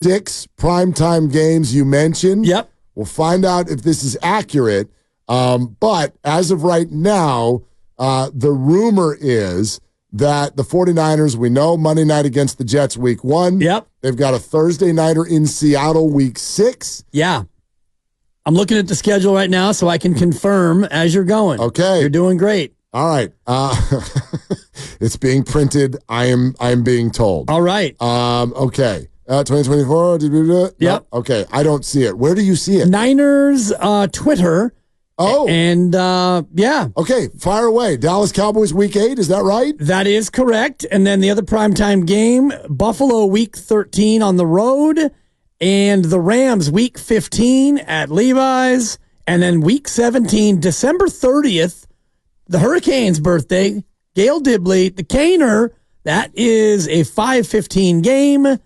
6 primetime games you mentioned. Yep. We'll find out if this is accurate. But as of right now, the rumor is that the 49ers, we know Monday night against the Jets week 1. Yep. They've got a Thursday nighter in Seattle week 6. Yeah. I'm looking at the schedule right now so I can confirm as you're going. Okay. You're doing great. All right. It's being printed. I am being told. All right. Okay. 2024. Yep. No? Okay. I don't see it. Where do you see it? Niners Twitter. Oh. And yeah. Okay. Fire away. Dallas Cowboys week 8. Is that right? That is correct. And then the other primetime game, Buffalo week 13 on the road. And the Rams week 15 at Levi's. And then week 17, December 30th, the Hurricanes' birthday, Gail Dibley, the Caner. That is a 5:15 game.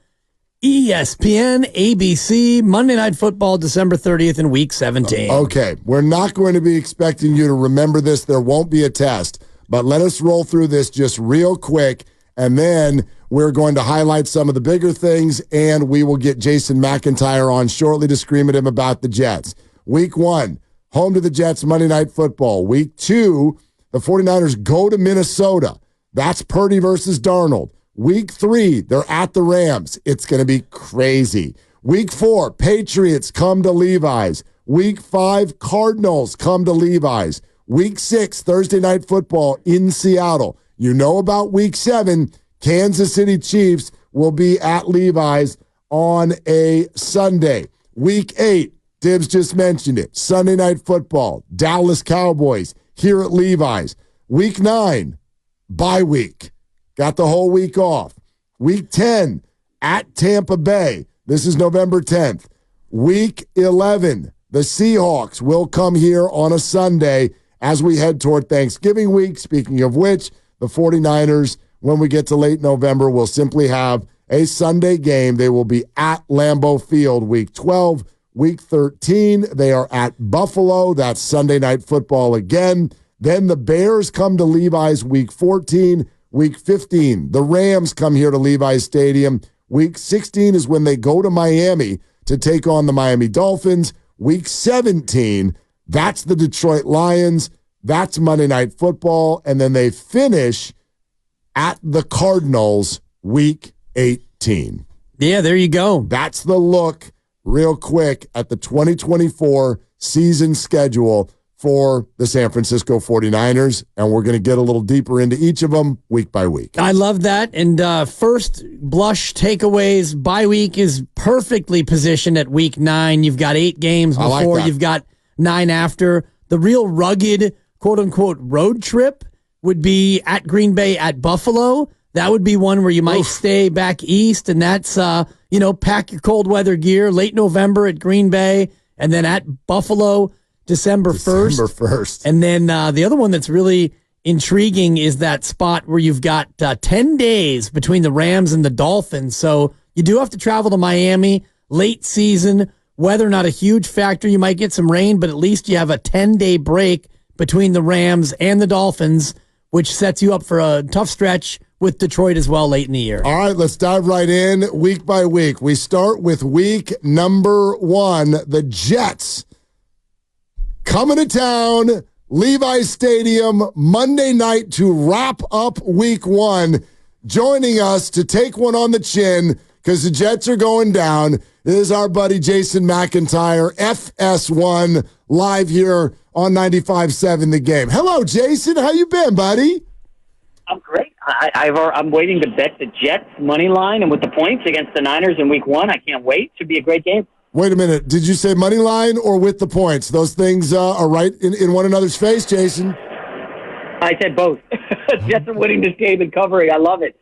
ESPN, ABC, Monday Night Football, December 30th in week 17. Okay. We're not going to be expecting you to remember this. There won't be a test. But let us roll through this just real quick, and then we're going to highlight some of the bigger things, and we will get Jason McIntyre on shortly to scream at him about the Jets. Week 1, home to the Jets, Monday Night Football. Week 2, the 49ers go to Minnesota. That's Purdy versus Darnold. Week 3, they're at the Rams. It's going to be crazy. Week 4, Patriots come to Levi's. Week 5, Cardinals come to Levi's. Week 6, Thursday Night Football in Seattle. You know about Week 7, Kansas City Chiefs will be at Levi's on a Sunday. Week 8, Dibs just mentioned it, Sunday Night Football, Dallas Cowboys here at Levi's. Week 9, bye week. Got the whole week off. Week 10, at Tampa Bay. This is November 10th. Week 11, the Seahawks will come here on a Sunday as we head toward Thanksgiving week. Speaking of which, the 49ers, when we get to late November, will simply have a Sunday game. They will be at Lambeau Field week 12. Week 13, they are at Buffalo. That's Sunday Night Football again. Then the Bears come to Levi's week 14. Week 15, the Rams come here to Levi's Stadium. Week 16 is when they go to Miami to take on the Miami Dolphins. Week 17, that's the Detroit Lions. That's Monday Night Football. And then they finish at the Cardinals week 18. Yeah, there you go. That's the look real quick at the 2024 season schedule for the San Francisco 49ers, and we're going to get a little deeper into each of them week by week. I love that. And first blush takeaways, bye week is perfectly positioned at week 9. You've got 8 games before, you've got 9 after. The real rugged, quote-unquote, road trip would be at Green Bay, at Buffalo. That would be one where you might stay back east, and that's, pack your cold weather gear, late November at Green Bay, and then at Buffalo, December 1st. And then the other one that's really intriguing is that spot where you've got 10 days between the Rams and the Dolphins. So you do have to travel to Miami, late season, weather not a huge factor. You might get some rain, but at least you have a 10-day break between the Rams and the Dolphins, which sets you up for a tough stretch with Detroit as well late in the year. All right, let's dive right in week by week. We start with week number 1, the Jets coming to town, Levi's Stadium, Monday night to wrap up week 1. Joining us to take one on the chin because the Jets are going down is our buddy Jason McIntyre, FS1, live here on 95.7 The Game. Hello, Jason. How you been, buddy? I'm great. I'm waiting to bet the Jets money line and with the points against the Niners in week 1. I can't wait. Should be a great game. Wait a minute. Did you say money line or with the points? Those things are right in one another's face, Jason. I said both. Jets are winning this game and covering. I love it.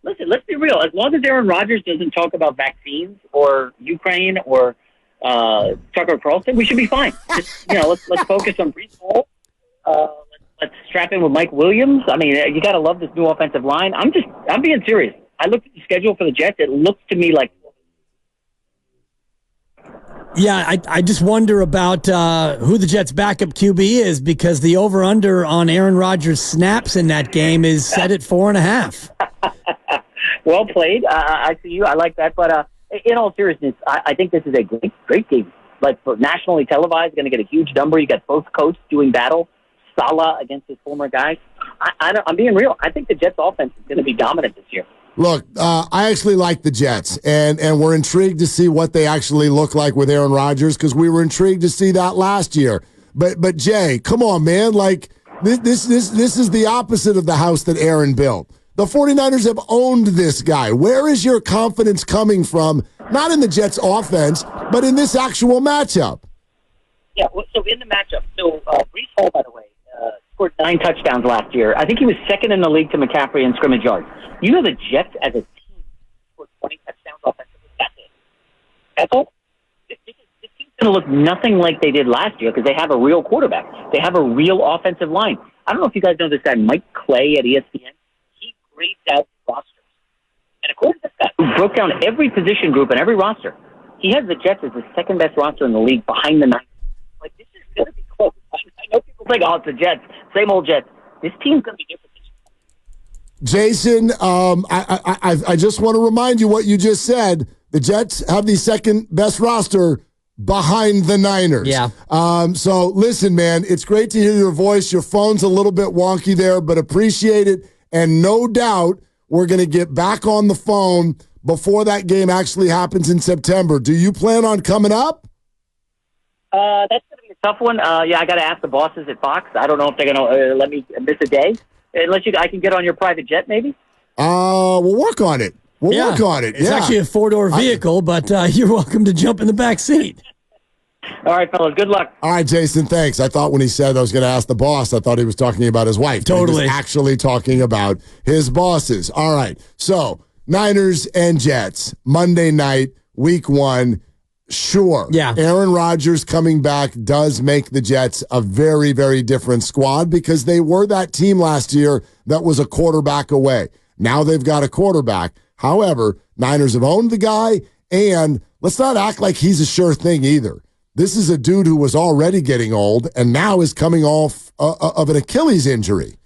Listen, let's be real. As long as Aaron Rodgers doesn't talk about vaccines or Ukraine or Tucker Carlson, we should be fine. Just, let's focus on Breece Hall. Let's strap in with Mike Williams. I mean, you got to love this new offensive line. I'm being serious. I looked at the schedule for the Jets. It looks to me like. Yeah, I just wonder about who the Jets' backup QB is because the over-under on Aaron Rodgers' snaps in that game is set at 4.5. Well played. I see you. I like that. But in all seriousness, I think this is a great game. Like, for nationally televised, going to get a huge number. You got both coaches doing battle. Salah against his former guys. I'm being real. I think the Jets' offense is going to be dominant this year. Look, I actually like the Jets, and we're intrigued to see what they actually look like with Aaron Rodgers, because we were intrigued to see that last year. But Jay, come on, man. Like, this is the opposite of the house that Aaron built. The 49ers have owned this guy. Where is your confidence coming from? Not in the Jets' offense, but in this actual matchup. Yeah, so in the matchup, Breece Hall, by the way, scored 9 touchdowns last year. I think he was second in the league to McCaffrey in scrimmage yards. You know, the Jets as a team scored 20 touchdowns offensively. That's it. That's all. This team's going to look nothing like they did last year because they have a real quarterback. They have a real offensive line. I don't know if you guys know this guy, Mike Clay at ESPN. He grades out rosters. And according to this guy, who broke down every position group and every roster, he has the Jets as the second-best roster in the league behind the Niners. Like, this is going to be close. I know people think, oh, it's the Jets. Same old Jets. This team's going to be different. Jason, I just want to remind you what you just said. The Jets have the second best roster behind the Niners. Yeah. So listen, man, it's great to hear your voice. Your phone's a little bit wonky there, but appreciate it. And no doubt we're going to get back on the phone before that game actually happens in September. Do you plan on coming up? That's going to be a tough one. Yeah, I got to ask the bosses at Fox. I don't know if they're going to let me miss a day. Unless I can get on your private jet, maybe? We'll work on it. We'll work on it. It's actually a 4-door vehicle, but you're welcome to jump in the back seat. All right, fellas. Good luck. All right, Jason, thanks. I thought when he said I was going to ask the boss, I thought he was talking about his wife. Totally. He was actually talking about his bosses. All right. So, Niners and Jets, Monday night, week 1. Sure. Yeah. Aaron Rodgers coming back does make the Jets a very, very different squad because they were that team last year that was a quarterback away. Now they've got a quarterback. However, Niners have owned the guy, and let's not act like he's a sure thing either. This is a dude who was already getting old and now is coming off of an Achilles injury.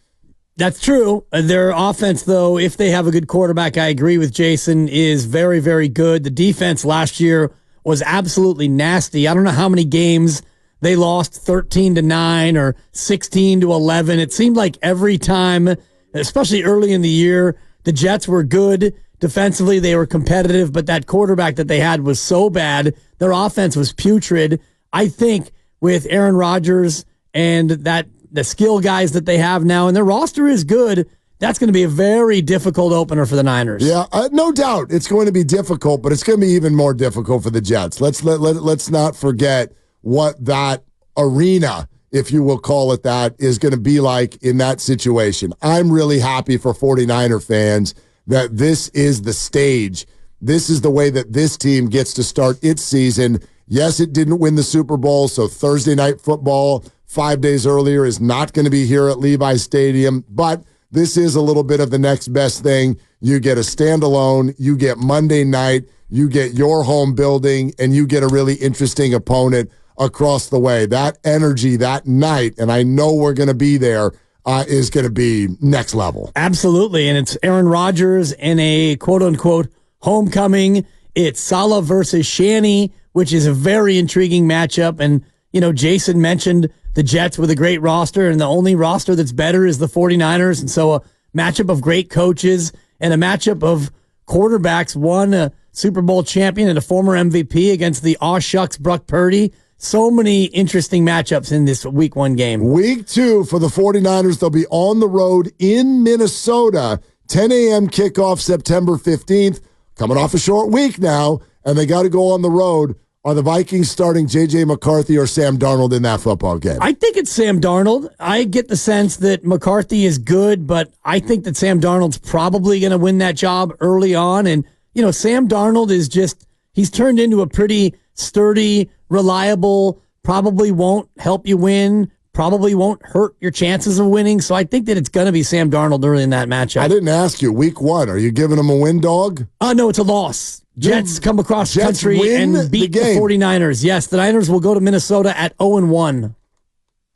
That's true. Their offense, though, if they have a good quarterback, I agree with Jason, is very, very good. The defense last year was absolutely nasty. I don't know how many games they lost 13-9 or 16-11. It seemed like every time, especially early in the year, the Jets were good. Defensively, they were competitive, but that quarterback that they had was so bad. Their offense was putrid. I think with Aaron Rodgers and the skill guys that they have now, and their roster is good, that's going to be a very difficult opener for the Niners. Yeah, no doubt it's going to be difficult, but it's going to be even more difficult for the Jets. Let's not forget what that arena, if you will call it that, is going to be like in that situation. I'm really happy for 49er fans that this is the stage. This is the way that this team gets to start its season. Yes, it didn't win the Super Bowl, so Thursday Night Football 5 days earlier is not going to be here at Levi's Stadium, but this is a little bit of the next best thing. You get a standalone, you get Monday night, you get your home building, and you get a really interesting opponent across the way. That energy that night, and I know we're going to be there, is going to be next level. Absolutely, and it's Aaron Rodgers in a quote-unquote homecoming. It's Salah versus Shanny, which is a very intriguing matchup. And, you know, Jason mentioned the Jets with a great roster, and the only roster that's better is the 49ers. And so a matchup of great coaches and a matchup of quarterbacks, one a Super Bowl champion and a former MVP against the aw shucks Brock Purdy. So many interesting matchups in this week 1 game. Week 2 for the 49ers. They'll be on the road in Minnesota. 10 a.m. kickoff September 15th. Coming off a short week now, and they got to go on the road. Are the Vikings starting J.J. McCarthy or Sam Darnold in that football game? I think it's Sam Darnold. I get the sense that McCarthy is good, but I think that Sam Darnold's probably going to win that job early on. And, you know, Sam Darnold is just, he's turned into a pretty sturdy, reliable, probably won't help you win, probably won't hurt your chances of winning. So I think that it's going to be Sam Darnold early in that matchup. I didn't ask you. Week 1, are you giving him a win dog? No, it's a loss. Jets come across the country and beat the 49ers. Yes, the Niners will go to Minnesota at 0-1.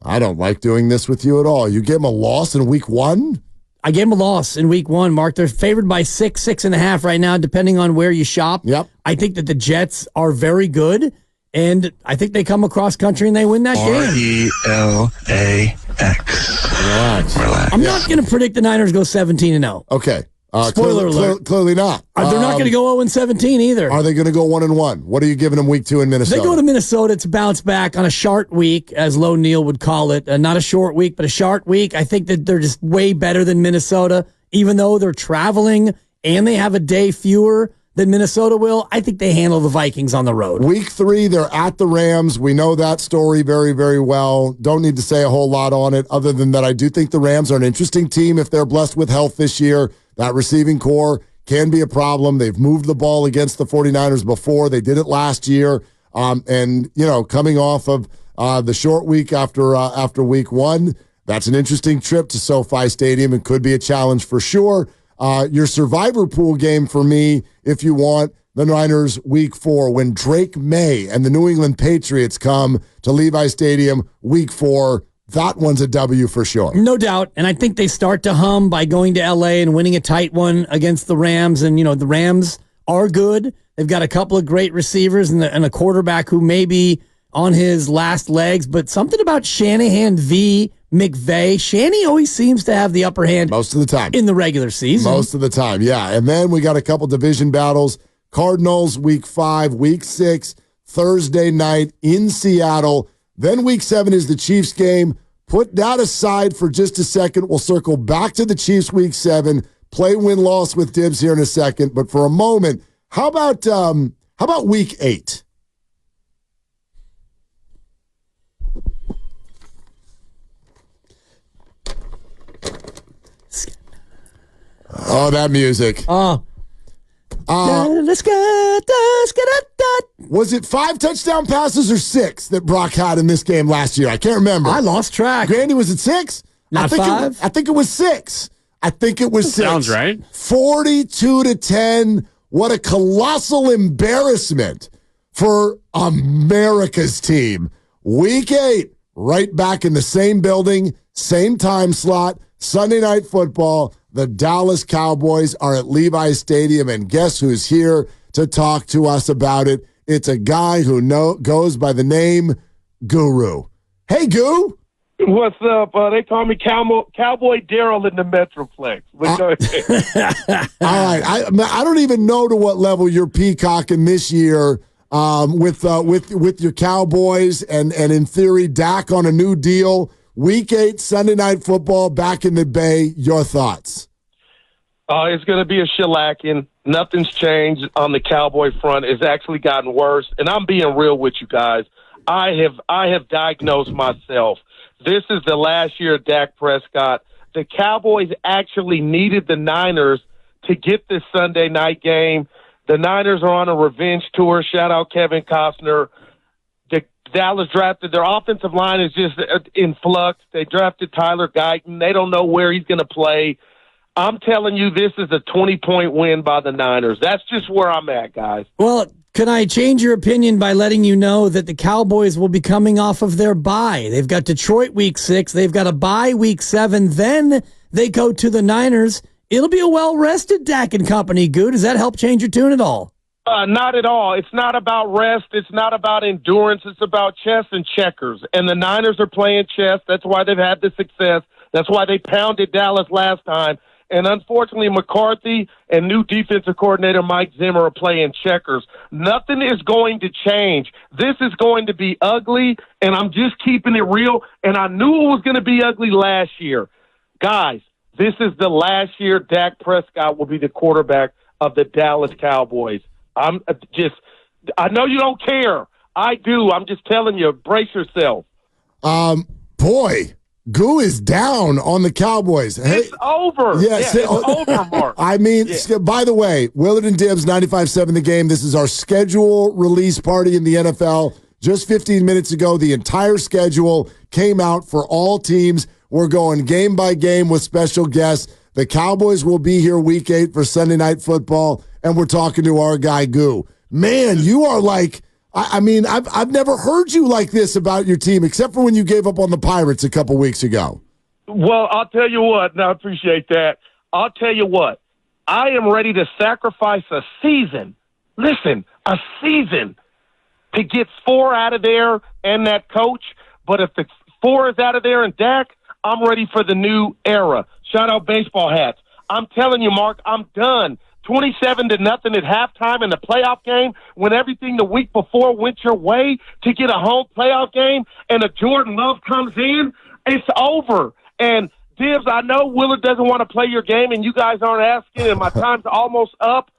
I don't like doing this with you at all. You give him a loss in week 1? I gave them a loss in week 1, Mark. They're favored by 6.5 right now, depending on where you shop. Yep. I think that the Jets are very good, and I think they come across country and they win that game. Relax. I'm not going to predict the Niners go 17-0. Okay. Spoiler alert. Clearly not. They're not going to go 0-17 either. Are they going to go 1-1? What are you giving them week 2 in Minnesota? They go to Minnesota to bounce back on a short week, as Low Neal would call it. Not a short week, but a short week. I think that they're just way better than Minnesota, even though they're traveling and they have a day fewer than Minnesota will. I think they handle the Vikings on the road. Week 3, they're at the Rams. We know that story very, very well. Don't need to say a whole lot on it other than that I do think the Rams are an interesting team if they're blessed with health this year. That receiving core can be a problem. They've moved the ball against the 49ers before. They did it last year. And, coming off of the short week after week 1, that's an interesting trip to SoFi Stadium and could be a challenge for sure. Your survivor pool game for me, if you want, the Niners week 4, when Drake May and the New England Patriots come to Levi Stadium week 4, that one's a W for sure. No doubt. And I think they start to hum by going to L.A. and winning a tight one against the Rams. And, the Rams are good. They've got a couple of great receivers and a quarterback who may be on his last legs. But something about Shanahan v. McVay. Shanny always seems to have the upper hand most of the time in the regular season. Most of the time, yeah. And then we got a couple division battles. Cardinals week 5, week 6, Thursday night in Seattle. Then week 7 is the Chiefs game. Put that aside for just a second. We'll circle back to the Chiefs week 7, play win-loss with Dibs here in a second. But for a moment, how about week 8? Oh, that music. Let's get Was it 5 touchdown passes or 6 that Brock had in this game last year? I can't remember. I lost track. Grandy, was it 6? Not 5? I think it was 6. I think it was 6. Sounds right. 42-10. What a colossal embarrassment for America's team. Week 8, right back in the same building, same time slot, Sunday Night Football. The Dallas Cowboys are at Levi Stadium, and guess who's here to talk to us about it? It's a guy who goes by the name Guru. Hey, Goo. What's up? They call me Cowboy Daryl in the Metroplex. All right. I don't even know to what level you're peacocking this year with your Cowboys and in theory, Dak on a new deal. Week 8, Sunday Night Football, back in the Bay. Your thoughts? It's going to be a shellacking. Nothing's changed on the Cowboy front. It's actually gotten worse. And I'm being real with you guys. I have diagnosed myself. This is the last year of Dak Prescott. The Cowboys actually needed the Niners to get this Sunday night game. The Niners are on a revenge tour. Shout out Kevin Costner. Dallas drafted, their offensive line is just in flux. They drafted Tyler Guyton. They don't know where he's going to play. I'm telling you, this is a 20-point win by the Niners. That's just where I'm at, guys. Well, can I change your opinion by letting you know that the Cowboys will be coming off of their bye? They've got Detroit week 6. They've got a bye week 7. Then they go to the Niners. It'll be a well-rested Dak and company, Goo. Does that help change your tune at all? Not at all. It's not about rest. It's not about endurance. It's about chess and checkers. And the Niners are playing chess. That's why they've had the success. That's why they pounded Dallas last time. And unfortunately, McCarthy and new defensive coordinator Mike Zimmer are playing checkers. Nothing is going to change. This is going to be ugly, and I'm just keeping it real. And I knew it was going to be ugly last year. Guys, this is the last year Dak Prescott will be the quarterback of the Dallas Cowboys. I know you don't care. I do. I'm just telling you, brace yourself. Boy, Goo is down on the Cowboys. It's over. Yes, it's over, Mark. I mean, by the way, Willard and Dibs, 95.7 The Game. This is our schedule release party in the NFL. Just 15 minutes ago, the entire schedule came out for all teams. We're going game by game with special guests. The Cowboys will be here week 8 for Sunday Night Football, and we're talking to our guy, Goo. Man, you are like, I mean, I've never heard you like this about your team, except for when you gave up on the Pirates a couple weeks ago. Well, I'll tell you what, and I appreciate that. I'll tell you what, I am ready to sacrifice a season. Listen, a season to get 4 out of there and that coach. But if the 4 is out of there and Dak, I'm ready for the new era. Shout out baseball hats. I'm telling you, Mark, I'm done. 27-0 at halftime in the playoff game when everything the week before went your way to get a home playoff game and a Jordan Love comes in, it's over. And Dibs, I know Willard doesn't want to play your game, and you guys aren't asking, and my time's almost up.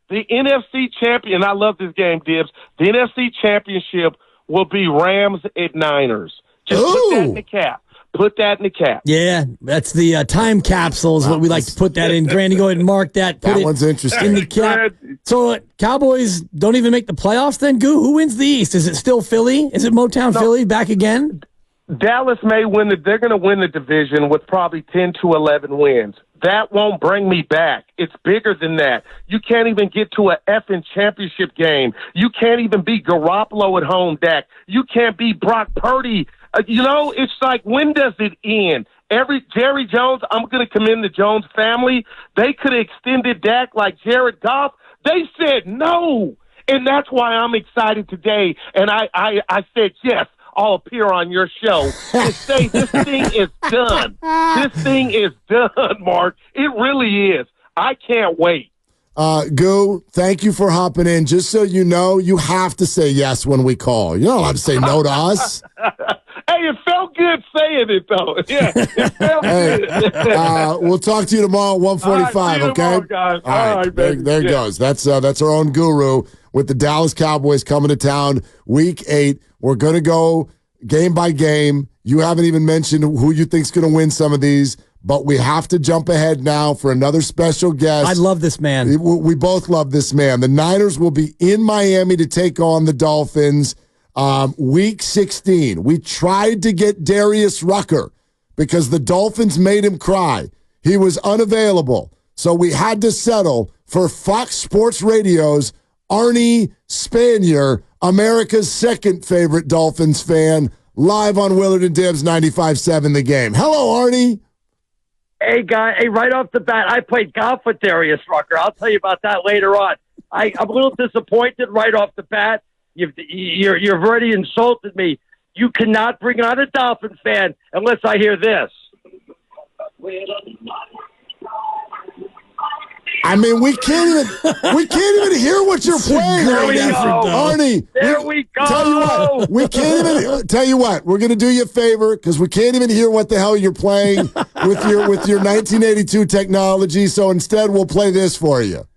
The NFC champion, I love this game, Dibs. The NFC championship will be Rams at Niners. Just put that in the cap. Put that in the cap. Yeah, that's the time capsule is what we like to put that in. Granny, go ahead and mark that. Put that one's interesting. In the cap. So Cowboys don't even make the playoffs then, Goo? Who wins the East? Is it still Philly? Is it Motown Philly back again? Dallas may win they're going to win the division with probably 10 to 11 wins. That won't bring me back. It's bigger than that. You can't even get to a effing championship game. You can't even beat Garoppolo at home, Dak. You can't beat Brock Purdy. It's like, when does it end? Jerry Jones, I'm going to commend the Jones family. They could have extended Dak like Jared Goff. They said no. And that's why I'm excited today. And I said, yes, I'll appear on your show to say this thing is done. This thing is done, Mark. It really is. I can't wait. Goo, thank you for hopping in. Just so you know, you have to say yes when we call. You're not allowed to say no to us. Hey, it felt good saying it, though. Yeah, it felt good. We'll talk to you tomorrow at 1:45, okay? Tomorrow, guys. All right, there it goes. That's our own guru with the Dallas Cowboys coming to town Week 8. We're going to go game by game. You haven't even mentioned who you think's going to win some of these, but we have to jump ahead now for another special guest. I love this man. We both love this man. The Niners will be in Miami to take on the Dolphins Week 16. We tried to get Darius Rucker because the Dolphins made him cry. He was unavailable. So we had to settle for Fox Sports Radio's Arnie Spanier, America's second favorite Dolphins fan, live on Willard and Dibs 95.7 The Game. Hello, Arnie. Hey, guy. Hey, right off the bat, I played golf with Darius Rucker. I'll tell you about that later on. I'm a little disappointed right off the bat. You've already insulted me. You cannot bring on a Dolphin fan unless I hear this. I mean, we can't even hear what you're playing right now, Arnie. There we go. Tell you what, we can't even tell you what. We're gonna do you a favor because we can't even hear what the hell you're playing with your 1982 technology. So instead, we'll play this for you.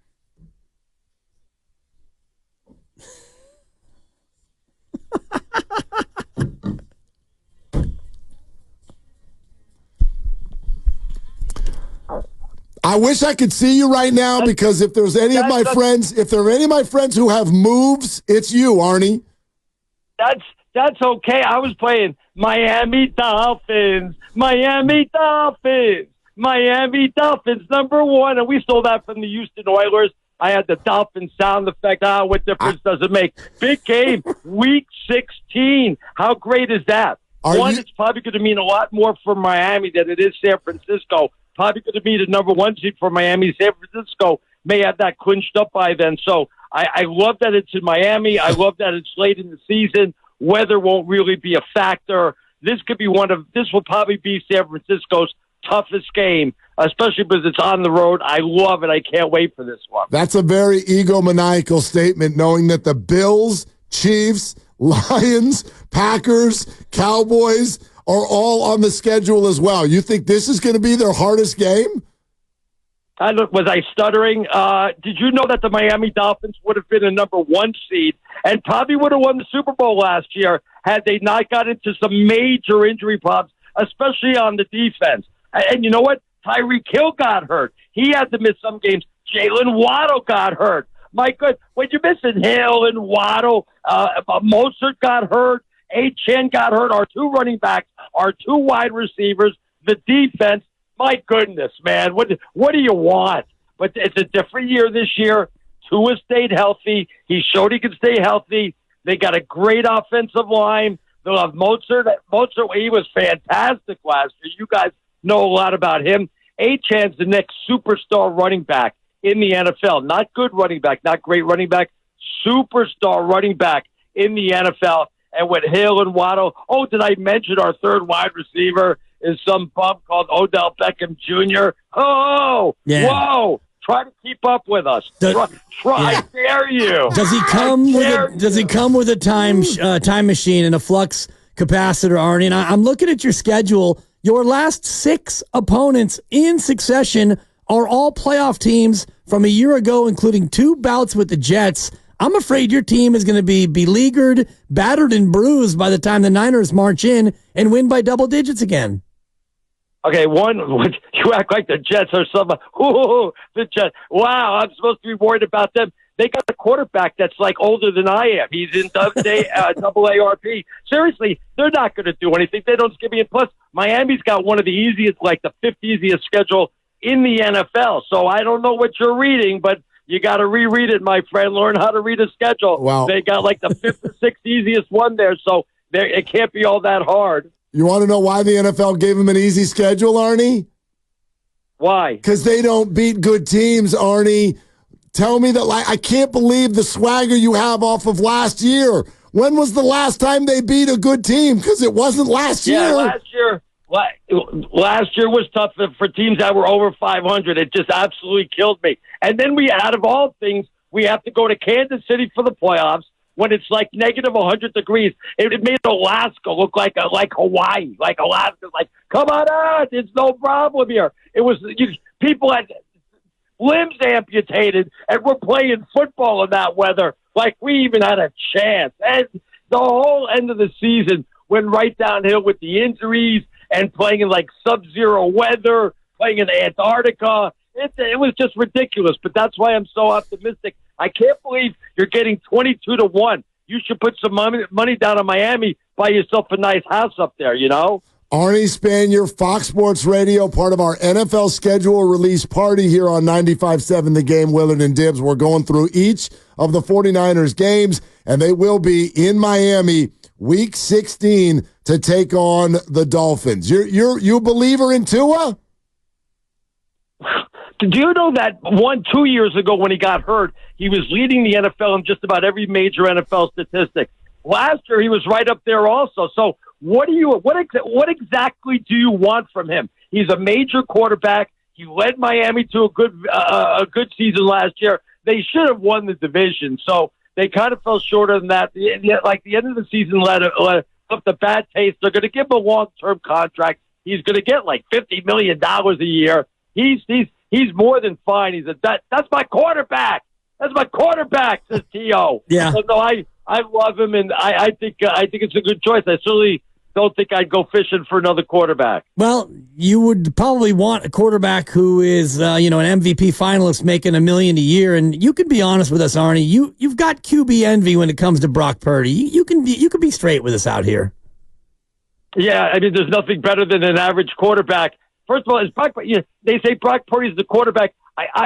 I wish I could see you right now because if there's any of my friends, who have moves, it's you, Arnie. That's okay. I was playing Miami Dolphins, Miami Dolphins, Miami Dolphins #1, and we stole that from the Houston Oilers. I had the Dolphin sound effect. What difference does it make? Big game, Week 16. How great is that? It's probably going to mean a lot more for Miami than it is San Francisco. Probably going to be the #1 seed for Miami. San Francisco may have that clinched up by then. So I love that it's in Miami. I love that it's late in the season. Weather won't really be a factor. This will probably be San Francisco's toughest game, especially because it's on the road. I love it. I can't wait for this one. That's a very egomaniacal statement, knowing that the Bills, Chiefs, Lions, Packers, Cowboys are all on the schedule as well. You think this is going to be their hardest game? Was I stuttering? Did you know that the Miami Dolphins would have been a #1 seed and probably would have won the Super Bowl last year had they not got into some major injury problems, especially on the defense? And you know what? Tyreek Hill got hurt. He had to miss some games. Jalen Waddle got hurt. My God, when you're missing Hill and Waddle, Mostert got hurt. Achane got hurt. Our 2 running backs, our 2 wide receivers, the defense. My goodness, man, what do you want? But it's a different year this year. Tua stayed healthy. He showed he could stay healthy. They got a great offensive line. They'll have Mostert. He was fantastic last year. You guys know a lot about him. Achane's the next superstar running back in the NFL. Not good running back, not great running back, superstar running back in the NFL. And with Hill and Waddle, did I mention our third wide receiver is some bum called Odell Beckham Jr.? Oh, yeah. Whoa. Try to keep up with us. Try, I dare you. Does he come with a time machine and a flux capacitor, Arnie? And I'm looking at your schedule. Your last 6 opponents in succession are all playoff teams from a year ago, including 2 bouts with the Jets. I'm afraid your team is going to be beleaguered, battered, and bruised by the time the Niners march in and win by double digits again. Okay, you act like the Jets are some. The Jets. Wow, I'm supposed to be worried about them. They got a quarterback that's like older than I am. He's in double ARP. Seriously, they're not going to do anything. They don't skip me. And plus, Miami's got one of the easiest, like the 5th easiest schedule in the NFL. So I don't know what you're reading, but you got to reread it, my friend. Learn how to read a schedule. Wow. They got like the 5th or 6th easiest one there, so it can't be all that hard. You want to know why the NFL gave him an easy schedule, Arnie? Why? Because they don't beat good teams, Arnie. Tell me that, I can't believe the swagger you have off of last year. When was the last time they beat a good team? Because it wasn't last year. Yeah, last year was tough for teams that were over 500. It just absolutely killed me. And then out of all things, we have to go to Kansas City for the playoffs when it's like negative 100 degrees. It made Alaska look like Hawaii, like Alaska's like, come on out, it's no problem here. It was people had limbs amputated, and we're playing football in that weather like we even had a chance. And the whole end of the season went right downhill with the injuries and playing in like sub-zero weather, playing in Antarctica. It was just ridiculous, but that's why I'm so optimistic. I can't believe you're getting 22-1. You should put some money down on Miami, buy yourself a nice house up there, you know? Arnie Spanier, Fox Sports Radio, part of our NFL schedule release party here on 95.7 The Game, Willard and Dibs. We're going through each of the 49ers games, and they will be in Miami Week 16 to take on the Dolphins. You a believer in Tua? Do you know that 2 years ago when he got hurt, he was leading the NFL in just about every major NFL statistic. Last year, he was right up there also. So what exactly do you want from him? He's a major quarterback. He led Miami to a good season last year. They should have won the division. So they kind of fell short of that. Like the end of the season left the bad taste. They're going to give him a long-term contract. He's going to get like $50 million a year. He's more than fine. That's my quarterback. That's my quarterback, says T.O. Yeah. So, no, I love him, and I think it's a good choice. I certainly don't think I'd go fishing for another quarterback. Well, you would probably want a quarterback who is, an MVP finalist making $1 million a year. And you can be honest with us, Arnie. You've got QB envy when it comes to Brock Purdy. You can be straight with us out here. Yeah, I mean, there's nothing better than an average quarterback. First of all, they say Brock Purdy's the quarterback.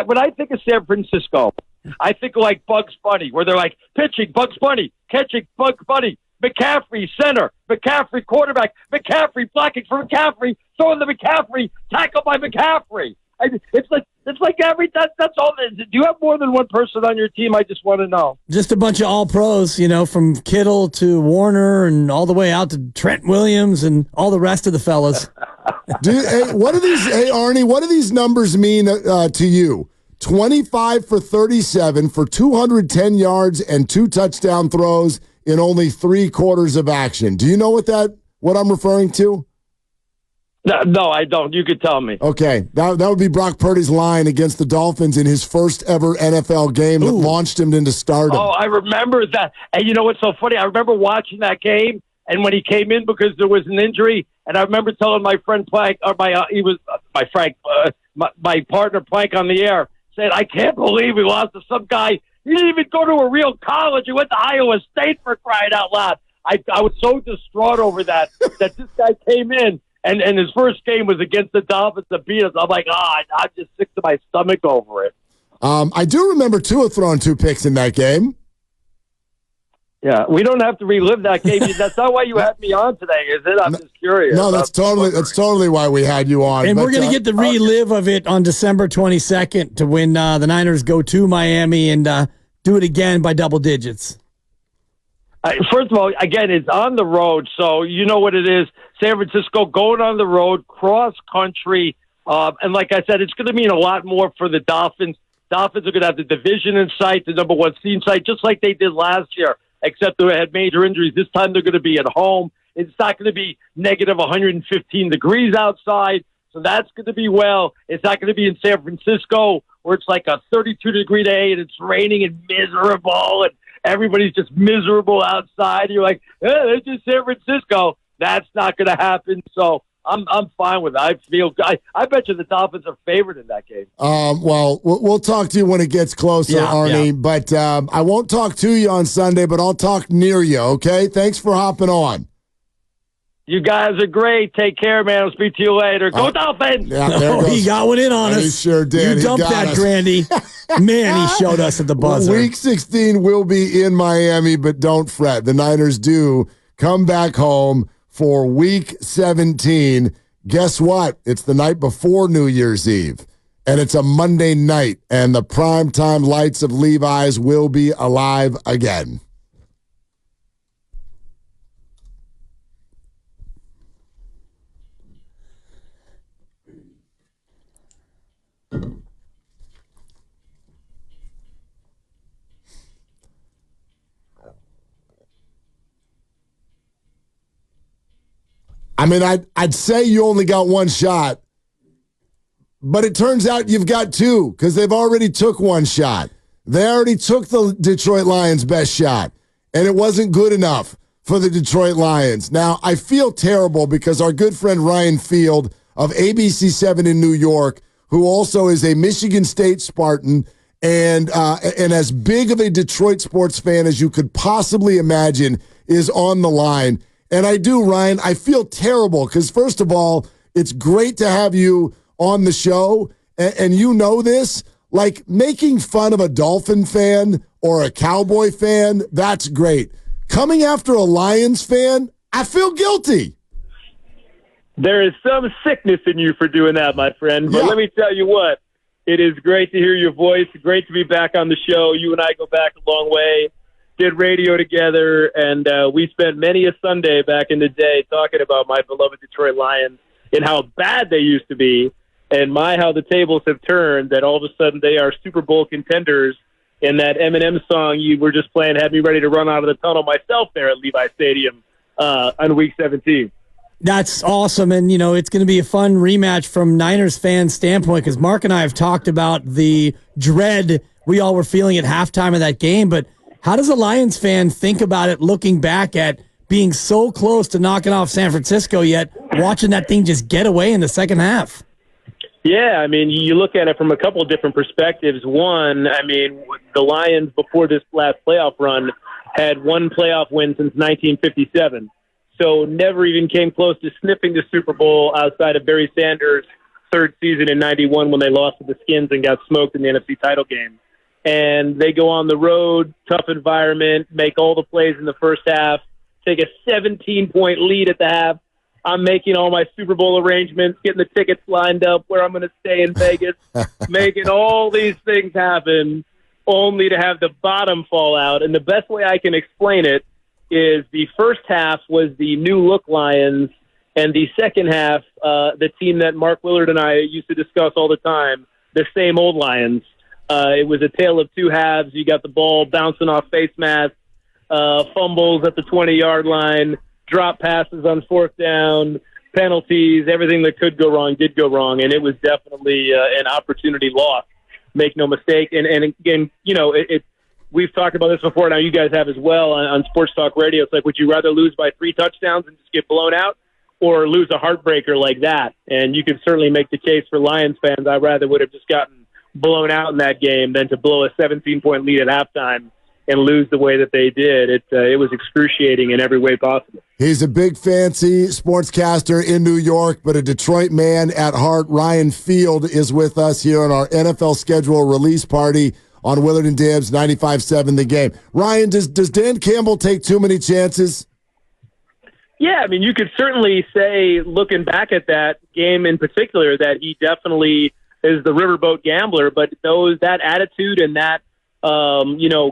When I think of San Francisco, I think of like Bugs Bunny, where they're like pitching Bugs Bunny, catching Bugs Bunny, McCaffrey center, McCaffrey quarterback, McCaffrey blocking for McCaffrey, throwing the McCaffrey, tackled by McCaffrey. It's like that's all. Do you have more than one person on your team? I just want to know. Just a bunch of all pros, from Kittle to Warner and all the way out to Trent Williams and all the rest of the fellas. Arnie, what do these numbers mean to you? 25 for 37 for 210 yards and 2 touchdown throws in only 3 quarters of action. Do you know what I'm referring to? No, I don't. You could tell me. Okay, that would be Brock Purdy's line against the Dolphins in his first ever NFL game that launched him into stardom. Oh, I remember that. And you know what's so funny? I remember watching that game, and when he came in because there was an injury, and I remember telling my friend Plank, or my partner Plank on the air, said, I can't believe we lost to some guy. He didn't even go to a real college. He went to Iowa State, for crying out loud. I was so distraught over that this guy came in. And his first game was against the Dolphins that beat us. I'm like, I'm just sick to my stomach over it. I do remember Tua throwing 2 picks in that game. Yeah, we don't have to relive that game. That's not why you had me on today, is it? I'm just curious. No, that's totally why we had you on. And we're going to get the relive of it on December 22nd to when the Niners go to Miami and do it again by double digits. First of all, again, it's on the road, so you know what it is. San Francisco going on the road, cross country, and like I said, it's going to mean a lot more for the Dolphins. Dolphins are going to have the division in sight, the number one seed in sight, just like they did last year, except they had major injuries. This time they're going to be at home. It's not going to be negative 115 degrees outside, so that's going to be well. It's not going to be in San Francisco where it's like a 32-degree day and it's raining and miserable and everybody's just miserable outside. You're like, it's just San Francisco. That's not going to happen, so I'm fine with it. I bet you the Dolphins are favored in that game. Well, we'll talk to you when it gets closer, Arnie. Yeah. But I won't talk to you on Sunday, but I'll talk near you, okay? Thanks for hopping on. You guys are great. Take care, man. I'll speak to you later. Go Dolphins! Yeah, he got one in on us. He sure did. You dumped that, Grandy. Man, he showed us at the buzzer. Week 16 will be in Miami, but don't fret. The Niners do come back home for Week 17. Guess what? It's the night before New Year's Eve, and it's a Monday night, and the primetime lights of Levi's will be alive again. I mean, I'd say you only got one shot, but it turns out you've got two because they've already took one shot. They already took the Detroit Lions' best shot, and it wasn't good enough for the Detroit Lions. Now, I feel terrible because our good friend Ryan Field of ABC7 in New York, who also is a Michigan State Spartan and as big of a Detroit sports fan as you could possibly imagine, is on the line. And I do, Ryan. I feel terrible because, first of all, it's great to have you on the show. And you know this. Like, making fun of a Dolphin fan or a Cowboy fan, that's great. Coming after a Lions fan, I feel guilty. There is some sickness in you for doing that, my friend. But let me tell you what. It is great to hear your voice. Great to be back on the show. You and I go back a long way. Did radio together, and we spent many a Sunday back in the day talking about my beloved Detroit Lions and how bad they used to be, and how the tables have turned, that all of a sudden they are Super Bowl contenders. And that Eminem song you were just playing had me ready to run out of the tunnel myself there at Levi Stadium on Week 17. That's awesome, and it's going to be a fun rematch from Niners fans' standpoint because Mark and I have talked about the dread we all were feeling at halftime of that game, but how does a Lions fan think about it looking back at being so close to knocking off San Francisco, yet watching that thing just get away in the second half? Yeah, I mean, you look at it from a couple of different perspectives. One, I mean, the Lions before this last playoff run had one playoff win since 1957. So never even came close to sniffing the Super Bowl outside of Barry Sanders' third season in 91 when they lost to the Skins and got smoked in the NFC title game. And they go on the road, tough environment, make all the plays in the first half, take a 17-point lead at the half. I'm making all my Super Bowl arrangements, getting the tickets lined up, where I'm going to stay in Vegas, making all these things happen, only to have the bottom fall out. And the best way I can explain it is the first half was the new look Lions, and the second half, the team that Mark Willard and I used to discuss all the time, the same old Lions. It was a tale of two halves. You got the ball bouncing off face masks, fumbles at the 20-yard line, drop passes on fourth down, penalties, everything that could go wrong did go wrong, and it was definitely an opportunity lost. Make no mistake. And again, we've talked about this before. Now you guys have as well on Sports Talk Radio. It's like, would you rather lose by 3 touchdowns and just get blown out, or lose a heartbreaker like that? And you can certainly make the case for Lions fans. I rather would have just gotten blown out in that game than to blow a 17-point lead at halftime and lose the way that they did. It was excruciating in every way possible. He's a big fancy sportscaster in New York, but a Detroit man at heart. Ryan Field is with us here on our NFL schedule release party on Willard and Dibs, 95.7 The Game. Ryan, does Dan Campbell take too many chances? Yeah, I mean, you could certainly say, looking back at that game in particular, that he definitely is the riverboat gambler. But that attitude and that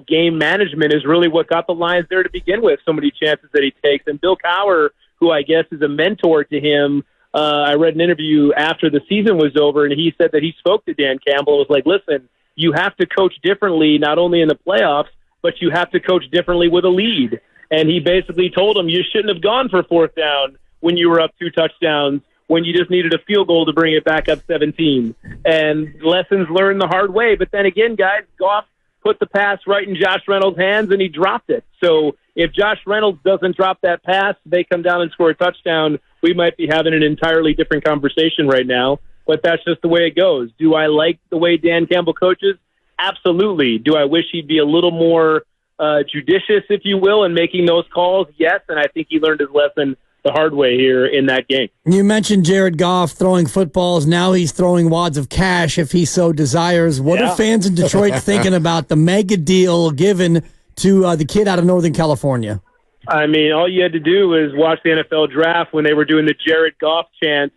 game management is really what got the Lions there to begin with. So many chances that he takes, and Bill Cowher, who I guess is a mentor to him. I read an interview after the season was over, and he said that he spoke to Dan Campbell. It was like, listen, you have to coach differently, not only in the playoffs, but you have to coach differently with a lead. And he basically told him you shouldn't have gone for fourth down when you were up 2 touchdowns, when you just needed a field goal to bring it back up 17. And lessons learned the hard way. But then again, guys, Goff put the pass right in Josh Reynolds' hands, and he dropped it. So if Josh Reynolds doesn't drop that pass, they come down and score a touchdown, we might be having an entirely different conversation right now. But that's just the way it goes. Do I like the way Dan Campbell coaches? Absolutely. Do I wish he'd be a little more judicious, if you will, in making those calls? Yes, and I think he learned his lesson the hard way here in that game. You mentioned Jared Goff throwing footballs. Now he's throwing wads of cash if he so desires. What are fans in Detroit thinking about the mega deal given to the kid out of Northern California? I mean, all you had to do was watch the NFL draft when they were doing the Jared Goff chants,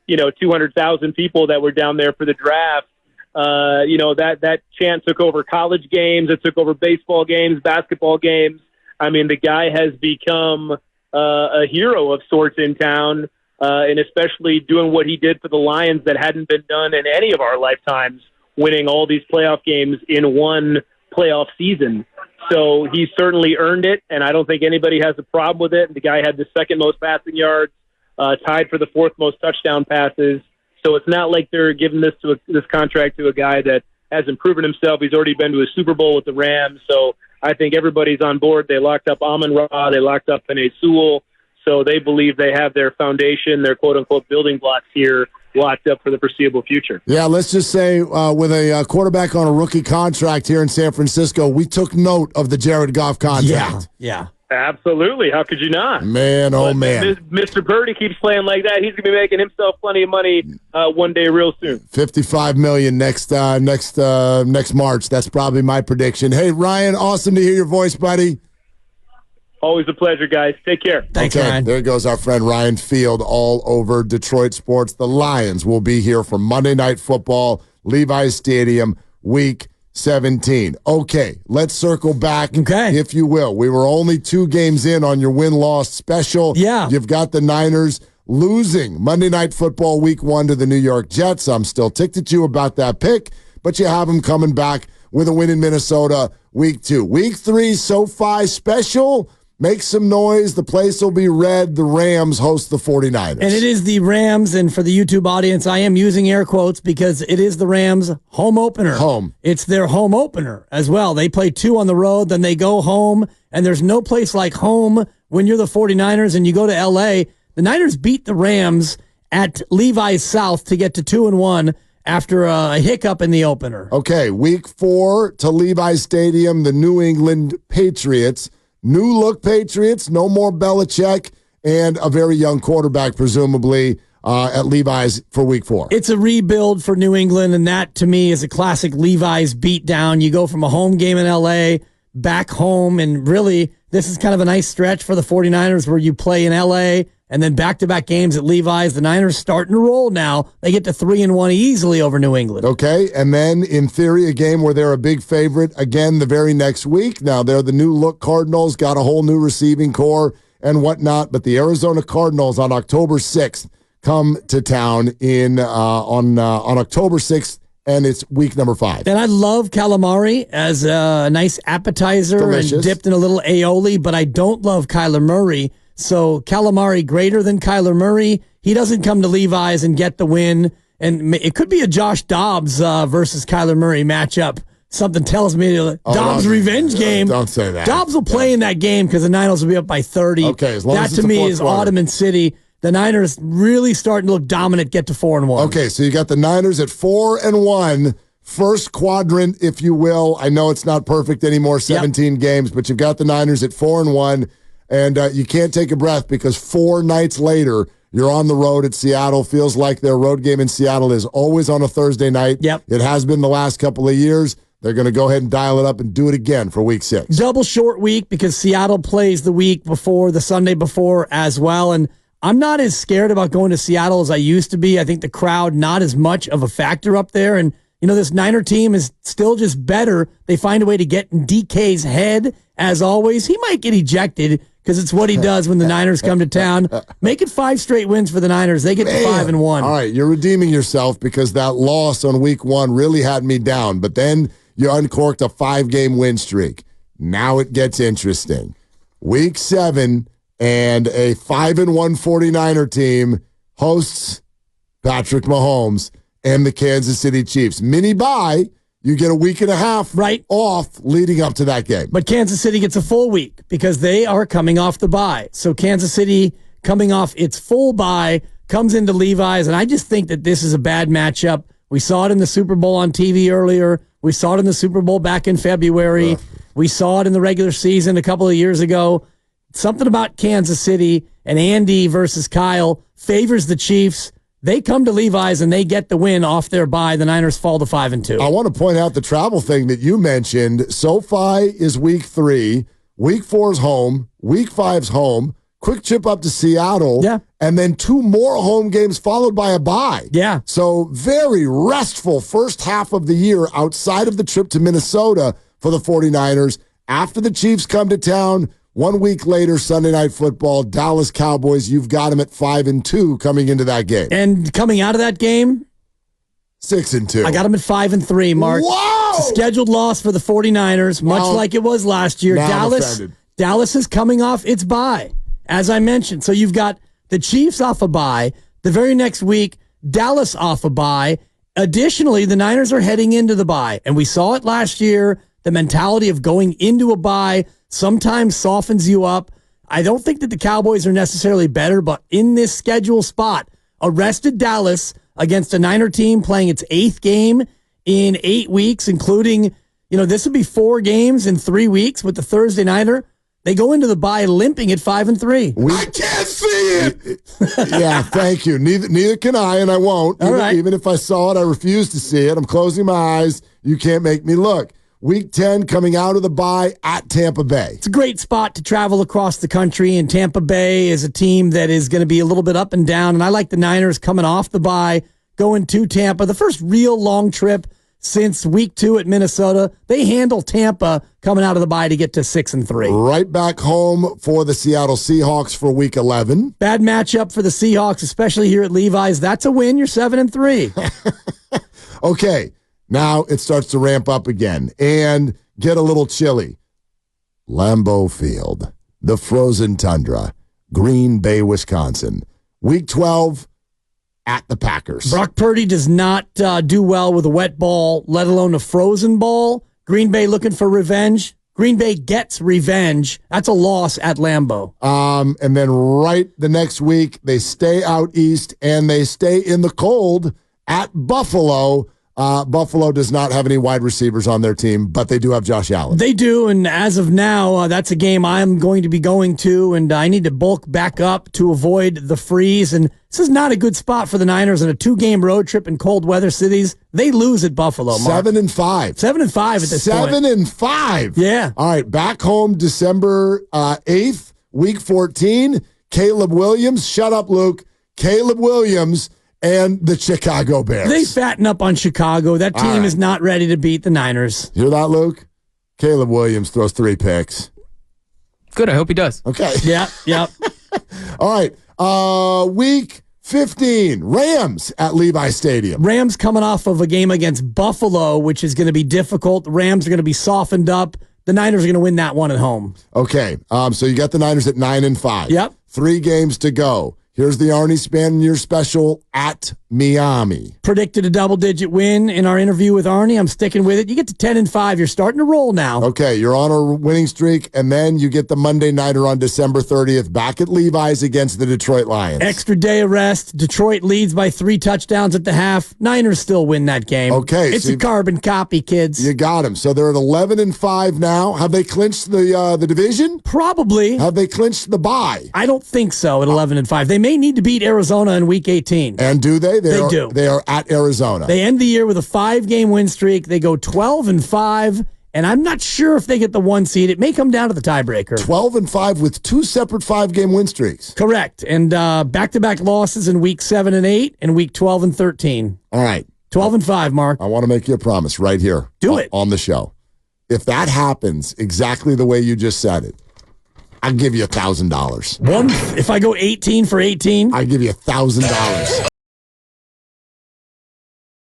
200,000 people that were down there for the draft. That chant took over college games. It took over baseball games, basketball games. I mean, the guy has become a hero of sorts in town, and especially doing what he did for the Lions that hadn't been done in any of our lifetimes, winning all these playoff games in one playoff season. So he certainly earned it, and I don't think anybody has a problem with it. The guy had the second most passing yards, tied for the fourth most touchdown passes. So it's not like they're giving this contract to a guy that hasn't proven himself. He's already been to a Super Bowl with the Rams. So I think everybody's on board. They locked up Amon-Ra. They locked up Penei Sewell. So they believe they have their foundation, their quote-unquote building blocks here locked up for the foreseeable future. Yeah, let's just say with a quarterback on a rookie contract here in San Francisco, we took note of the Jared Goff contract. Yeah. Absolutely. How could you not? Man, oh, man. Mr. Purdy keeps playing like that. He's going to be making himself plenty of money one day real soon. $55 million next March. That's probably my prediction. Hey, Ryan, awesome to hear your voice, buddy. Always a pleasure, guys. Take care. Thanks, Ryan. There goes our friend Ryan Field all over Detroit sports. The Lions will be here for Monday Night Football, Levi's Stadium, Week 17. Okay, let's circle back, if you will. We were only 2 games in on your win-loss special. Yeah. You've got the Niners losing Monday Night Football Week 1 to the New York Jets. I'm still ticked at you about that pick, but you have them coming back with a win in Minnesota Week 2. Week 3, SoFi special. Make some noise. The place will be red. The Rams host the 49ers. And it is the Rams, and for the YouTube audience, I am using air quotes because it is the Rams' home opener. It's their home opener as well. They play 2 on the road, then they go home, and there's no place like home when you're the 49ers and you go to L.A. The Niners beat the Rams at Levi's South to get to 2-1 after a hiccup in the opener. Okay, Week 4 to Levi's Stadium, the New England Patriots. New look Patriots, no more Belichick, and a very young quarterback, presumably, at Levi's for Week 4. It's a rebuild for New England, and that, to me, is a classic Levi's beatdown. You go from a home game in L.A. back home, and really, this is kind of a nice stretch for the 49ers where you play in L.A., and then back-to-back games at Levi's. The Niners starting to roll now. They get to 3-1 easily over New England. Okay, and then, in theory, a game where they're a big favorite again the very next week. Now, they're the new-look Cardinals, got a whole new receiving core and whatnot, but the Arizona Cardinals on October 6th come to town on October 6th, and it's week number 5. And I love calamari as a nice appetizer. Delicious. And dipped in a little aioli, but I don't love Kyler Murray. So calamari greater than Kyler Murray. He doesn't come to Levi's and get the win. And it could be a Josh Dobbs versus Kyler Murray matchup. Something tells me Dobbs' revenge game. Don't say that. Dobbs will play in that game because the Niners will be up by 30. Okay, as long that as it's to me the is fourth quarter. Ottoman City. The Niners really starting to look dominant, get to 4-1. Okay, so you got the Niners at 4-1. First quadrant, if you will. I know it's not perfect anymore, 17 games, but you've got the Niners at 4-1. And you can't take a breath because 4 nights later, you're on the road at Seattle. Feels like their road game in Seattle is always on a Thursday night. Yep. It has been the last couple of years. they're going to go ahead and dial it up and do it again for week 6. Double short week because Seattle plays the week before, the Sunday before as well. And I'm not as scared about going to Seattle as I used to be. I think the crowd, not as much of a factor up there. And, this Niner team is still just better. They find a way to get in DK's head, as always. He might get ejected because it's what he does when the Niners come to town. Make it 5 straight wins for the Niners. They get to 5-1. All right, you're redeeming yourself because that loss on week 1 really had me down. But then you uncorked a 5-game win streak. Now it gets interesting. Week 7, and a 5-1 49er team hosts Patrick Mahomes and the Kansas City Chiefs. Mini bye, you get a week and a half off leading up to that game. But Kansas City gets a full week because they are coming off the bye. So Kansas City, coming off its full bye, comes into Levi's, and I just think that this is a bad matchup. We saw it in the Super Bowl on TV earlier. We saw it in the Super Bowl back in February. We saw it in the regular season a couple of years ago. Something about Kansas City and Andy versus Kyle favors the Chiefs. They come to Levi's and they get the win off their bye. The Niners fall to 5-2. I want to point out the travel thing that you mentioned. SoFi is week 3. Week 4 is home. Week 5's home. Quick trip up to Seattle. Yeah. And then 2 more home games followed by a bye. Yeah. So very restful first half of the year outside of the trip to Minnesota for the 49ers. After the Chiefs come to town, 1 week later, Sunday Night Football, Dallas Cowboys, you've got them at 5-2 coming into that game. And coming out of that game, 6-2. I got them at 5-3, Mark. Whoa! It's a scheduled loss for the 49ers, much like it was last year. Dallas is coming off its bye, as I mentioned. So you've got the Chiefs off a bye. The very next week, Dallas off a bye. Additionally, the Niners are heading into the bye. And we saw it last year. The mentality of going into a bye sometimes softens you up. I don't think that the Cowboys are necessarily better, but in this schedule spot, arrested Dallas against a Niner team playing its 8th game in 8 weeks, including, this would be 4 games in 3 weeks with the Thursday Nighter. They go into the bye limping at 5-3. I can't see it. Yeah, thank you. Neither can I, and I won't. Even if I saw it, I refuse to see it. I'm closing my eyes. You can't make me look. Week 10 coming out of the bye at Tampa Bay. It's a great spot to travel across the country, and Tampa Bay is a team that is going to be a little bit up and down, and I like the Niners coming off the bye, going to Tampa. The first real long trip since week 2 at Minnesota. They handle Tampa coming out of the bye to get to 6-3. Right back home for the Seattle Seahawks for week 11. Bad matchup for the Seahawks, especially here at Levi's. That's a win. You're 7-3. Okay. Now it starts to ramp up again and get a little chilly. Lambeau Field, the frozen tundra, Green Bay, Wisconsin. Week 12 at the Packers. Brock Purdy does not do well with a wet ball, let alone a frozen ball. Green Bay looking for revenge. Green Bay gets revenge. That's a loss at Lambeau. And then right the next week, they stay out east and they stay in the cold at Buffalo. Buffalo does not have any wide receivers on their team, but they do have Josh Allen. They do, and as of now, that's a game I'm going to be going to, and I need to bulk back up to avoid the freeze. And this is not a good spot for the Niners on a 2-game road trip in cold weather cities. They lose at Buffalo, Mark. 7-5. 7-5 at this point. 7-5. Yeah. All right, back home December 8th, week 14. Caleb Williams. Shut up, Luke. Caleb Williams and the Chicago Bears. They fatten up on Chicago. That team is not ready to beat the Niners. Hear that, Luke? Caleb Williams throws 3 picks. Good. I hope he does. Okay. Yep. All right. Week 15, Rams at Levi Stadium. Rams coming off of a game against Buffalo, which is going to be difficult. The Rams are going to be softened up. The Niners are going to win that one at home. Okay. So you got the Niners at 9-5. Yep. 3 games to go. Here's the Arnie Spanier special at Miami. Predicted a double-digit win in our interview with Arnie. I'm sticking with it. You get to 10-5. You're starting to roll now. Okay, you're on a winning streak, and then you get the Monday Nighter on December 30th back at Levi's against the Detroit Lions. Extra day of rest. Detroit leads by 3 touchdowns at the half. Niners still win that game. Okay. It's a carbon copy, kids. You got them. So they're at 11-5 now. Have they clinched the division? Probably. Have they clinched the bye? I don't think so at 11-5. They may need to beat Arizona in Week 18. And do they? They do. They are at Arizona. They end the year with a 5-game win streak. They go 12-5, and I'm not sure if they get the 1 seed. It may come down to the tiebreaker. 12-5 with 2 separate 5-game win streaks. Correct. And back-to-back losses in Week 7 and 8 and Week 12 and 13. All right. 12-5, Mark. I want to make you a promise right here. Do it. On the show. If that happens exactly the way you just said it, I'll give you $1,000. If I go 18 for 18? I give you $1,000.